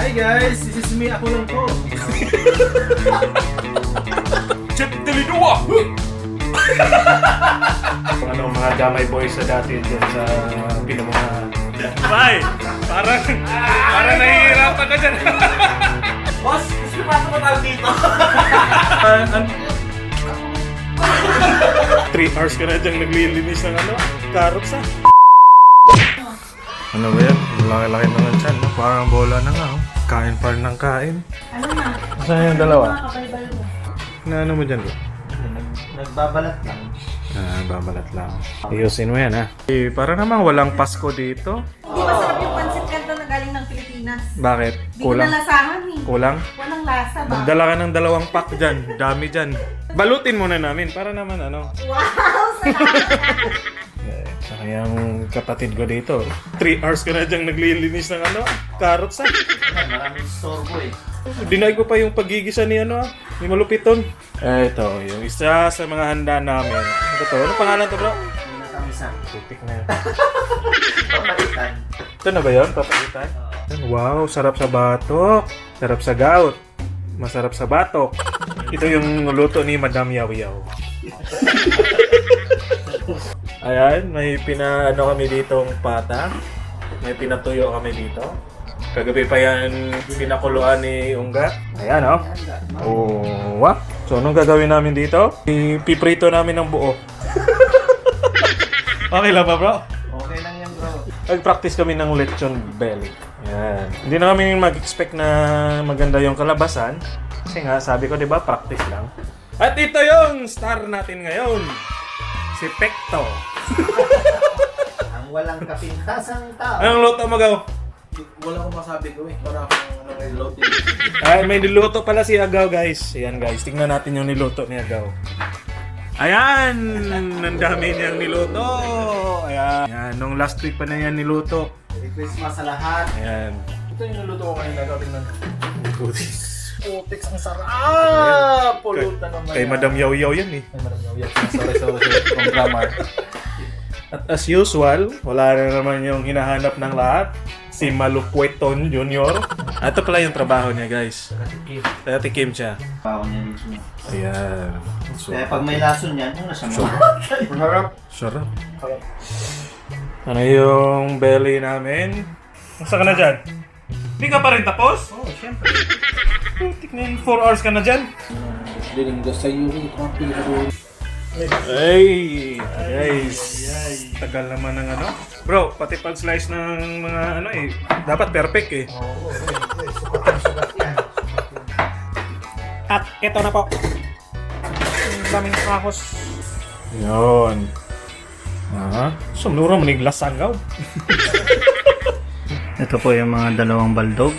Hi guys, this is me. Ako lang to. Chet Delidua! Ano mga damay boys sa dati dyan sa pinamuna. Bay! Parang nahihirapan ka dyan. Boss, gusto pa ako matawag dito. 3 hours ka na dyan naglilinis ng carrots ah. Ano ba yan? Laki-laki naman siya, no? Parang bola na nga, oh. Kain pa rin ng kain. Ano na? Saan yung dalawa? Mga kabalbal mo. Ano mo dyan, bro? Nagbabalat lang. Babalat lang. Ayusin mo yan, ha? Eh, para naman walang Pasko dito. Hindi masarap yung pancit canton na galing ng Pilipinas. Bakit? Hindi ko nalasahan eh. Kulang? Walang lasa ba? Magdala ka ng 2 pack dyan. Dami dyan. Balutin muna namin para naman ano. Wow! Salamat! Saka yung kapatid ko dito. 3 hours ka na dyan naglilinis ng carrots ah. Maraming storbo eh. Dinay ko pa yung pagigisa ni ni Malupiton. Ito, yung isa sa mga handa namin. Ito to. Ano pangalan to, bro? Natamisan. Putik na yan. Papalitan. Ito na ba yun? Papalitan? Wow, sarap sa batok. Sarap sa gout. Masarap sa batok. Ito yung luto ni Madam Yaw Yaw. Ayan, may kami ditong pata. May pinatuyo kami dito. Kagabi pa yan pinakuluan ni Ungga. Ayan, oh. Oh, wah. So, anong gagawin namin dito? Ipiprito namin ng buo. Okay lang ba, bro? Okay lang yan bro. Nag-practice kami ng lechon belly. Ayan. Hindi na kami mag-expect na maganda yung kalabasan. Kasi nga, sabi ko, di ba, practice lang. At ito yung star natin ngayon. Si Pekto. Ang walang kapintasang tao. Anong luto mo, Gaw? Wala akong masabi ko eh. Para akong reloading. Ay, may niluto pala si Agaw, guys. Ayan, guys. Tingnan natin yung niluto ni Agaw. Ayan! Ang dami niyang niluto. Ayan. Ayan. Nung last week pa na yan niluto. Merry Christmas sa lahat. Ayan. Ito yung niluto ko kanina. Tingnan. Putis. Putik ang sarap! Pulutan naman. Kay Madam Yaw Yaw yan eh. Ay, Madam Yaw Yaw. Sorry. From grammar. At as usual, wala na naman yung hinahanap ng lahat. Si Malupueton Jr. Ito pala yung trabaho niya, guys. Tikim siya. Pao niya dito. Ayan. So, Kaya pag may lason yan, yung nasa mga. sarap. Ano yung belly namin? Masa ka na dyan? Hindi ka pa rin tapos? Oo, syempre. Putik na yun. 4 hours ka na dyan? Diringgo sa iyo, ito Ay, guys. Tagal naman ng Bro, pati pag-slice ng mga dapat perfect eh. Oo, sukat yan. At ito na po. Ang daming kakos. Yun. Sumluro maniglasan gaw. Ito po yung mga dalawang baldog.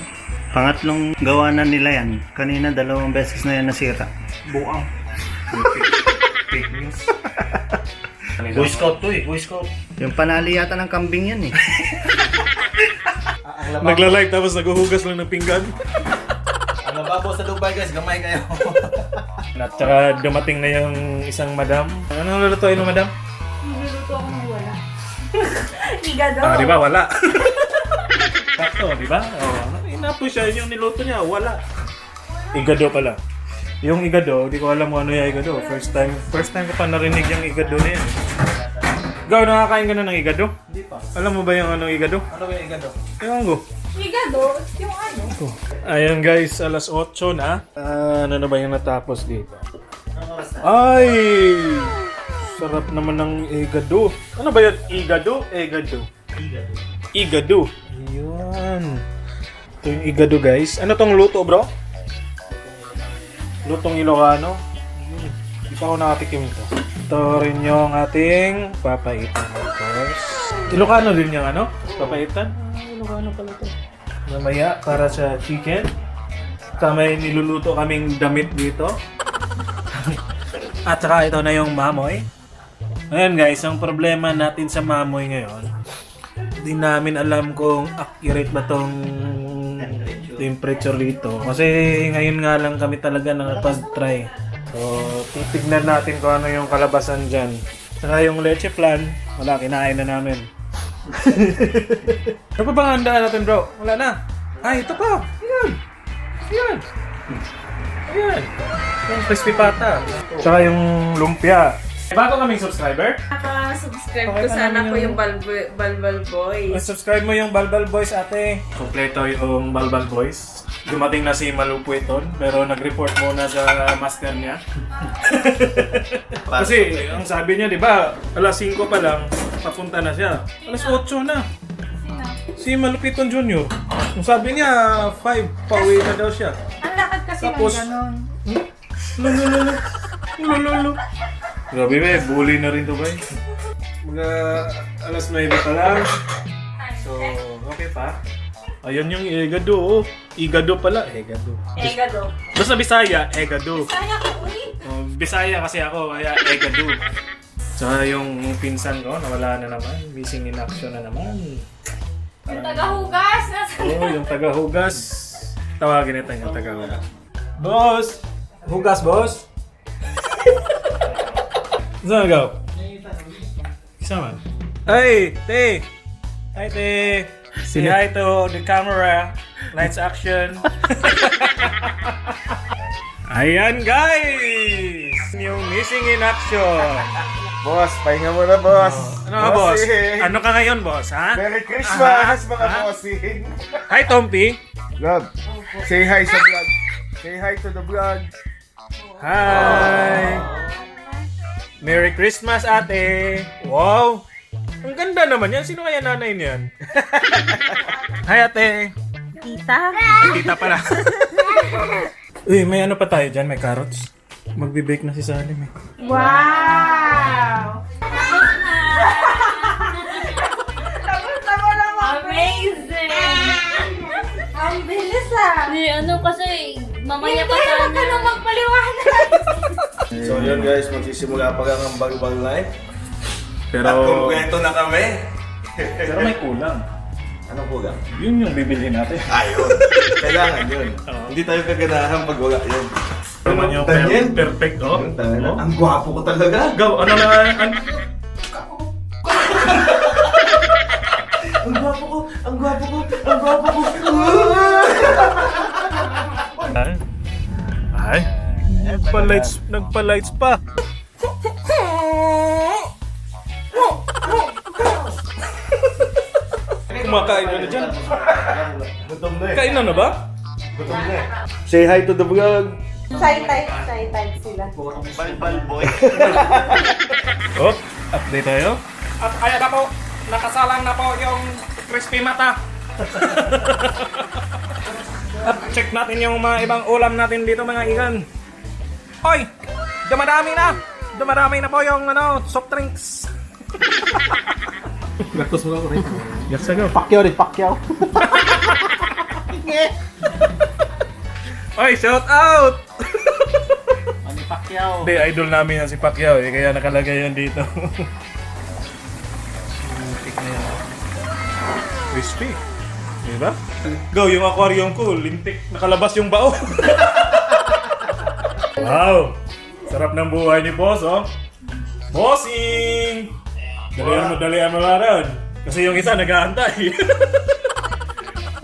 Pangatlong gawa na nila yan. Kanina 2 beses na yan nasira. Buang. Fake news. Boy Scout to eh, Boy Scout. Yung panali yata ng kambing yan eh. Nagla-live tapos naguhugas lang ng pinggan. Ang lababo sa Dubai guys, gamay kayo. At saka dumating na yung isang madam. Anong lulutuin mo, madam? Niluluto ako ng wala. Igado. Di ba? Wala. Sakto, di ba? Inapo siya yung niluto niya, wala. Igado pala. Yung igado, di ko alam kung ano yung igado. First time ko pa narinig yung igado na yan. Gaw, nakakain ka na ng igado? Hindi pa. Alam mo ba yung anong igado? Ano ba yung igado? Ewan ko. Igado? Yung ano? Ayan guys, alas 8 na. Ano na ba yung natapos dito? Anong oras na? Ay! Sarap naman ng igado. Ano ba yan? Igado? Igado. Igado. Ayan. Ito yung igado guys. Ano tong luto bro? Lutong Ilocano. Hindi pa ako nakatikim ito. Ito rin yung ating papaitan of course. Ilocano din yung papaitan? Ilocano pala ito. Mamaya para sa chicken. May niluluto kaming damit dito. At saka ito na yung mamoy. Ngayon guys, ang problema natin sa mamoy ngayon, hindi namin alam kung accurate ba tong temperature dito. Kasi ngayon nga lang kami talaga nakapag-try. So, titignan natin kung ano yung kalabasan dyan. Saka yung leche flan, wala, kinain na namin. Ano pa bang handaan natin bro? Wala na. Ay, ito pa! Ayan! Ayan! Ayan! Yung crispy pata. Tsaka yung lumpia. Bago kaming subscriber, Naka-subscribe Okay, ko sana ano po yung- yung Balbal Boys. subscribe mo yung Balbal Boys, ate. Kompleto yung Balbal Boys. Dumating na si Malupueton, pero nag-report muna sa master niya. Kasi, ang sabi niya, di ba, alas 5 pa lang, papunta na siya. Alas 8 na. Si Malupueton Jr. Ang sabi niya, 5, pauwi na daw siya. Ang lakad kasi Tapos, ng ganon. Lululu. Lululu. Grabe ba, bully na rin to ba? Mga alas 9 pa lang. So, okay pa. Ayan yung egado, oh. Igado pala, egado. Egado. Basta Bisaya, egado. Kaya ko ulit. Bisaya kasi ako, kaya egado. Tsaka yung pinsan ko, nawala na naman. Missing in action na naman. Yung tagahugas. Oh, yung taga-hugas. Tawagin natin yung taga-hugas. Boss! Hugas, boss! Saan ka? Isa man. Hey, te! Hi, te! Say hi to the camera. Lights action. Ayan, guys! Yung missing in action. Boss, pahinga mo na, boss. Ano ka, boss? Bossing. Ano ka ngayon, boss, ha? Merry Christmas, mga Ha? bossing. Hi, Tompi. Love, say hi sa vlog. Say hi to the vlog. Hi! Merry Christmas, ate! Wow! Ang ganda naman yan. Sino kaya nanay niyan? Hi, ate! Tita. Tita pala. Uy, may ano pa tayo dyan? May carrots. Magbe-bake na si Salim eh. Wow! Tapos naman. Amazing! Ang bilis ah! Hindi, ano kasi, mamaya pa Hindi, sana. huwag ka na magpaliwanag! So yun guys, magsisimula pa lang ang Balbal Life. Pero... Kumpleto na kami. Pero may kulang. Anong kulang? Yun yung bibilhin natin. Ayun. Kailangan yun. Oo. Hindi tayo kaganahan pag wala yun. Naman yung Daniel? perfect, oh. Oh? Ang gwapo ko talaga. Go, ano na... Ang gwapo ko. Ang gwapo ko. Ang gwapo ko. Ay, nagpa-lights pa. Kumakain ka na dyan. Gutom na eh. Kain na ba? Gutom na eh. Say hi to the vlog. Shy type sila. Balbal boy. Oh, update tayo. At ayan na po, nakasalang na po yung crispy mata. At check natin yung mga ibang ulam natin dito mga ikan. Hoy! Dumadami na! Dumadami na po yung soft drinks. Gatos mo ako rin. Gatos ako. Pacquiao rin, Pacquiao. Oy, shout out! Ani Pacquiao. Hindi, idol namin yan si Pacquiao eh, kaya nakalagay yan dito. Lintik na yan. Crispy. Diba? Go, yung aquarium ko, lintik. Nakalabas yung bao. Wow! Sarap ng buhay ni boss, oh. Bossing! Dalian mo na rin. Kasi yung isa nag-aantay.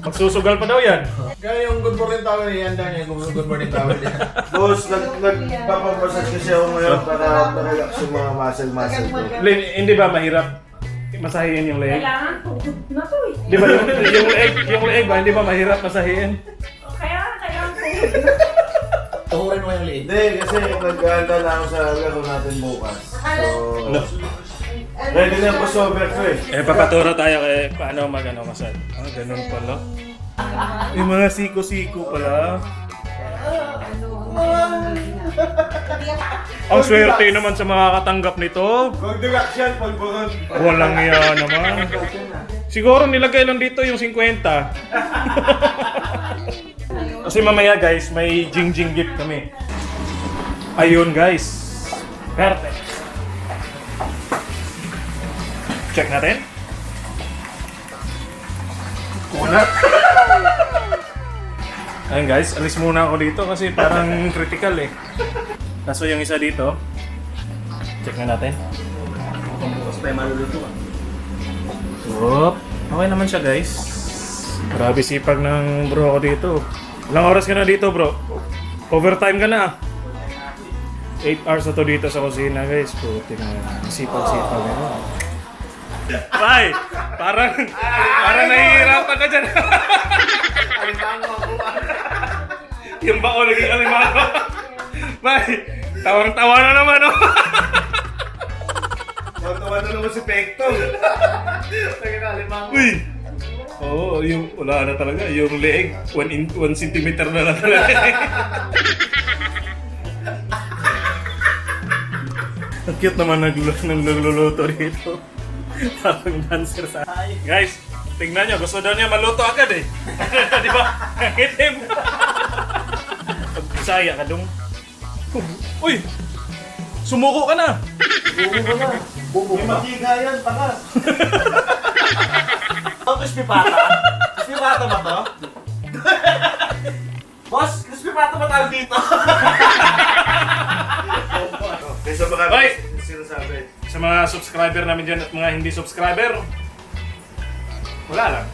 Magsusugal pa daw yan. Kaya yung good morning towel yan, Dan, yung good morning towel yan. Boss, nagpapamassage kasi ako ngayon para ma-relax yung mga muscle ko. Lin, hindi ba mahirap masahihin yung leg? Kailangan tugod na to eh. Di ba yung leg ba, hindi ba mahirap masahihin? Kailangan tugod na. Tuhurin mo yung lead. Hindi, kasi nag-aanda na ako sa laro natin bukas. So, ready na po sa over ko eh. Eh, papaturo tayo kay paano masal. Ah, ganun pala. Yung mga siko-siko pala. Ang swerte naman sa makakatanggap nito. Mag-direction, pagbukan. Walang iya naman. Siguro nilagay lang dito yung 50. Kasi mamaya guys, may jing-jing gift kami. Ayun guys. Perfect. Check natin. Kunat. Ayun guys, alis muna ako dito kasi parang critical eh. Kaso yung isa dito, check na natin. Bukas pa yung maluluto. Oop. Okay naman siya guys. Grabe sipag ng bro ko dito. Ilang oras ka na dito, bro? Overtime ka na. 8 hours na to dito sa kusina, guys. Puti na sipag-sipag. Bye! Parang nahihirapan ka dyan. Yung bao naging alimango. Bye! Tawang-tawa na naman, oh. Tawa na naman si Pekto. Uy! Oo, yung wala na talaga. Yung leeg, 1 centimeter na lang talaga. Ang cute naman nagluluto dito. Parang dancer sa... Guys, tingnan nyo. Gusto daw niya maluto agad eh. Di ba? Itim. Pag-isaya ka dong. Uy! Sumuko ka na! May matiga yan, takas. Crispy pata? Crispy pata ba to? Boss, crispy pata ba tawag dito? Kaysa baka Hoy! sinasabi. Sa mga subscriber namin dyan at mga hindi subscriber, wala lang.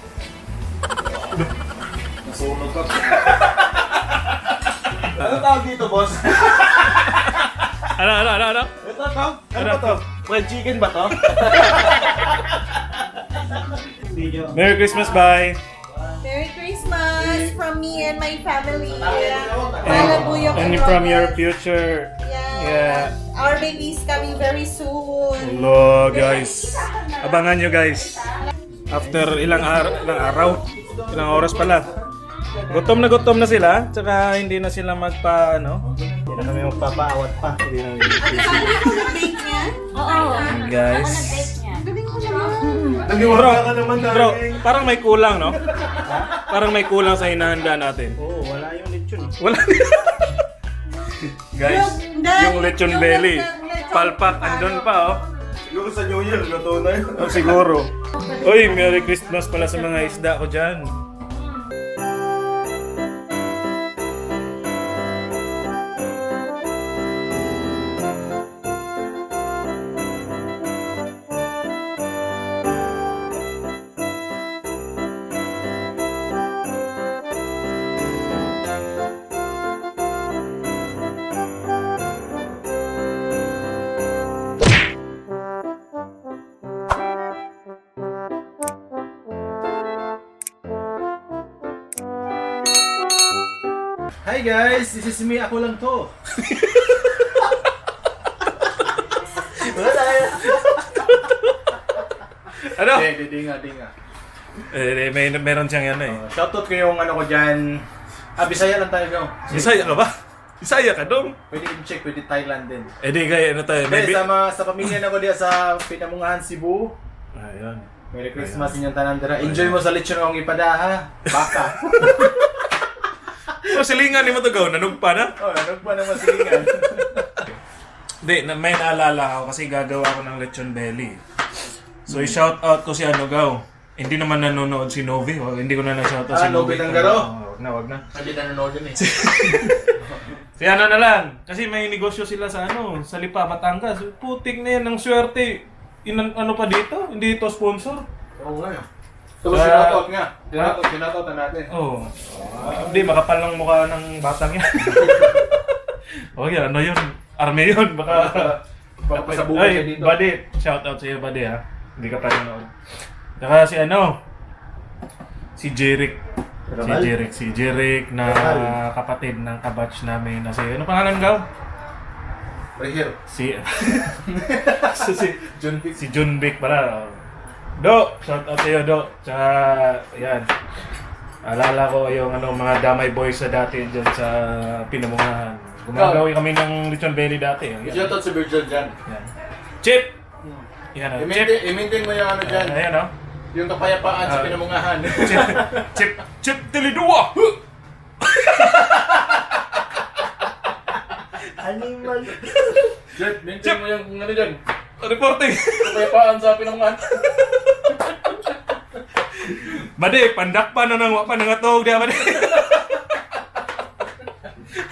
Nasunog ka. Ano tawag dito, boss? Ano? Ito to? Ano ba to? Fried chicken ba to? Merry Christmas, bye! Merry Christmas from me and my family. And, Malabuyok and from your future. Yeah. Our baby is coming very soon. Hello, guys. Abangan nyo, guys. After ilang araw, ilang oras pala. Gutom na sila, tsaka hindi na sila Hindi na kami magpapaawat pa. Bake niya? Oo. Guys. Ako nag-bake niya. Galing mo naman. Naniwala ka naman, Bro, darling. parang may kulang, no? Parang may kulang sa hinahanda natin. Oo, wala yung lechon. Wala. Guys, yung lechon belly. Palpak, andun pa, oh. Siguro sa New Year, luto na yun. Oh, siguro. Uy, Merry Christmas pala sa mga isda ko dyan. Hi guys, this is me. Ako lang to. Ano? Dinga. Meron siyang yan eh. Shoutout ko yung ano ko dyan. Bisaya lang tayo go. Bisaya ka ba? Bisaya ka dong? Pwede i-check, pwede Thailand din. Eh di kaya ano tayo? Hey, sa pamilya na ko diya sa Pinamungahan, Cebu. Ayun. Merry Christmas inyong tanan dira. Enjoy mo sa lechon ng ipada ha. Baka. So silingan ni mo to gaw, nanugpa na? Oh, nanog pa ng masilingan. Hindi, may naalala ako kasi gagawa ko ng lechon belly. So i-shout out ko si ano gaw. Hindi naman nanonood si Novi. Hindi ko na na-shout out si Novi Novi. Tanggaro? Wag na. Hindi na nanonood yun eh. Si ano na lang. Kasi may negosyo sila sa sa Lipa, Batangas. Putik na yan ng swerte. Ano pa dito? Hindi ito sponsor. Oo nga yun. Tapos sinautot nga. Sinautot na natin. Oo. Hindi, makapal ng mukha ng batang yan. Okay, ano yun? Arme yun. Baka Pasabukan siya dito. Buddy. Shout out sa iyo, buddy, ha? Hindi ka pa nanood. Saka si Jeric. Si Jeric na kapatid ng kabatch namin na ano pangalan gaw? Rehir. Si John Vic pala. Do, shout out sa iyo, Do. Tsaka, yan. Alala ko yung mga damay boys sa dati dyan sa Pinamungahan. Gumagawa kami ng lechon belly dati. Yan. Shoutout si Virgil dyan. Yan. Chip! Yan, Chip. I-maintain mo yung ano dyan. Ayan, oh. Yung kapayapaan sa Pinamungahan. Chip Tilidua! Animal. Jet, maintain mo yung ano dyan. Reporting! Kapayapaan sa Pinamungahan. Bade, pandak pa na nang wapan nga tawag diya, bade.